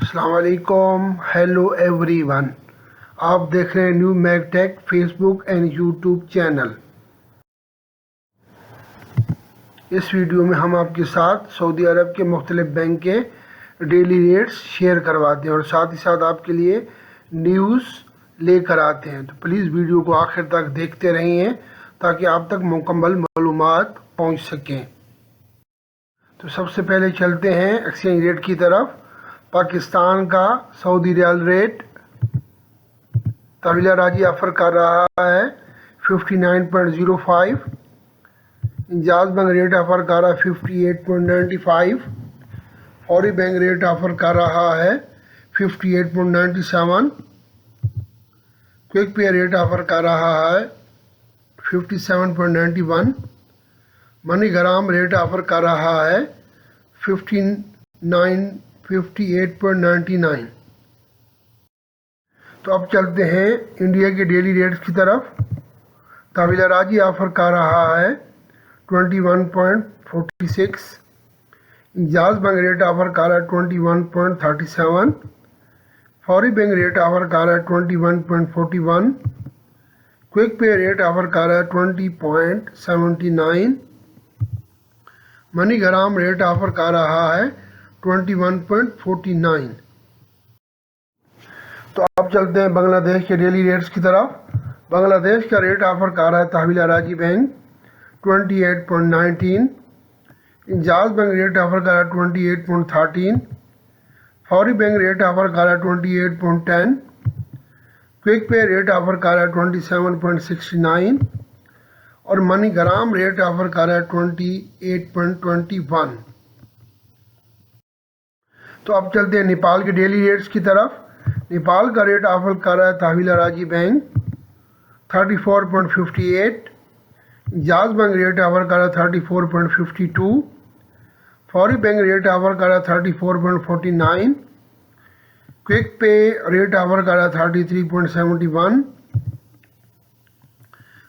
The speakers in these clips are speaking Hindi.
अस्सलाम वालेकुम, हेलो एवरीवन। आप देख रहे हैं new Magtech Facebook and YouTube channel. इस वीडियो में हम आपके साथ सऊदी अरब के मुख्तलिफ बैंक के डेली रेट्स शेयर करवाते हैं और साथ ही साथ आपके लिए न्यूज़ लेकर आते हैं। तो प्लीज़ वीडियो को आखिर तक देखते रहिए ताकि आप तक मुकम्मल मालूमात पहुँच सकें। तो सबसे पहले चलते हैं एक्सचेंज रेट की तरफ। पाकिस्तान का सऊदी रियाल रेट तवीला राजी ऑफर कर रहा है 59.05। इंजाज बैंक रेट ऑफर कर रहा है 58.95। फौरी बैंक रेट ऑफर कर रहा है 58.97। क्विक पे रेट ऑफर कर रहा है 57.91। मनी ग्राम रेट ऑफर कर रहा है 58.99। तो अब चलते हैं इंडिया के डेली रेट्स की तरफ। तवीला राजी ऑफर कर रहा है 21.46। इंजाज बैंक रेट ऑफर कर रहा है 21.37। फौरी बैंक रेट ऑफर कर रहा है 21.41। क्विक पे रेट ऑफर कर रहा है 20.79। मनी ग्राम रेट ऑफर कर रहा है 21.49। तो अब चलते हैं बांग्लादेश के डेली रेट्स की तरफ। बांग्लादेश का रेट ऑफर कर रहा है तहवीला राजी बैंक 28.19। इंजाज बैंक रेट ऑफर कर रहा है 28.13। फौरी बैंक रेट ऑफर कर रहा है 28.10। क्विक पे रेट ऑफर कर रहा है 27.69 और मनी ग्राम रेट ऑफर कर रहा है 28.21। तो अब चलते हैं नेपाल के डेली रेट्स की तरफ। नेपाल का रेट ऑफर कर रहा है तहवीला राजी बैंक 34.58। इंजाज बैंक रेट ऑफर कर रहा है 34.52। फौरी बैंक रेट ऑफर कर रहा है 34.49। क्विक पे रेट ऑफर कर रहा है 33.71।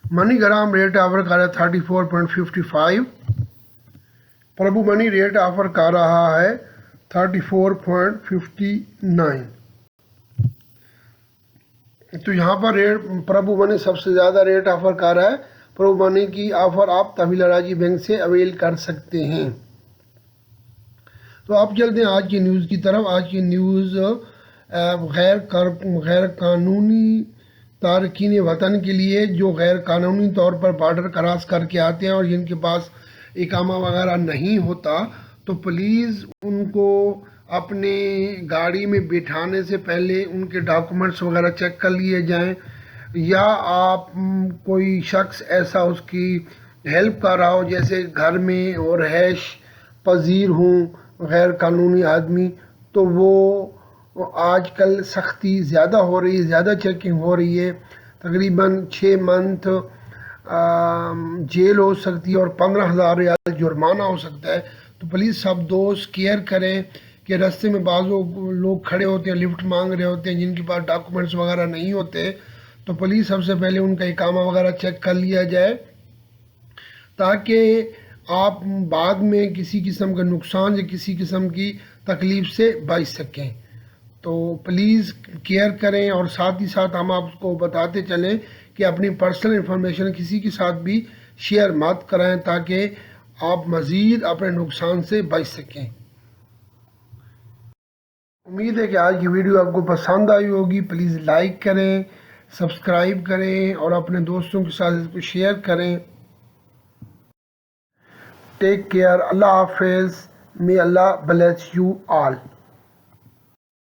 मनी ग्राम रेट ऑफर कर रहा है 34.55। प्रभु मनी रेट ऑफर कर रहा है 34.59। तो यहाँ पर रेट प्रभु मनी सबसे ज़्यादा रेट ऑफर कर रहा है। प्रभु मनी की ऑफ़र आप तहवीला राजी बैंक से अवेल कर सकते हैं। तो आप चलते हैं आज की न्यूज़ की तरफ। आज की न्यूज़ गैर कानूनी तारकीन वतन के लिए जो गैर कानूनी तौर पर बॉर्डर क्रॉस करके आते हैं और जिनके पास इकामा वगैरह नहीं होता, तो प्लीज़ उनको अपने गाड़ी में बिठाने से पहले उनके डॉक्यूमेंट्स वगैरह चेक कर लिए जाएं, या आप कोई शख्स ऐसा उसकी हेल्प कर रहा हो जैसे घर में और रहायश पजीर हों गैर कानूनी आदमी, तो वो आजकल सख्ती ज़्यादा हो रही है, ज़्यादा चेकिंग हो रही है। तकरीबन 6 मंथ जेल हो सकती है और 15,000 रियाल जुर्माना हो सकता है। तो प्लीज़ सब दोस्त केयर करें कि रास्ते में बाज़ों लोग खड़े होते हैं, लिफ्ट मांग रहे होते हैं, जिनके पास डॉक्यूमेंट्स वगैरह नहीं होते, तो प्लीज़ सबसे पहले उनका इकामा वगैरह चेक कर लिया जाए ताकि आप बाद में किसी किस्म का नुकसान या किसी किस्म की तकलीफ़ से बच सकें। तो प्लीज़ केयर करें और साथ ही साथ हम आपको बताते चलें कि अपनी पर्सनल इंफॉर्मेशन किसी के साथ भी शेयर मत कराएं ताकि आप मज़ीद अपने नुकसान से बच सकें। उम्मीद है कि आज की वीडियो आपको पसंद आई होगी। प्लीज़ लाइक करें, सब्सक्राइब करें और अपने दोस्तों के साथ इसको शेयर करें। टेक केयर, अल्लाह हाफिज़, मे अल्लाह ब्लेस यू ऑल।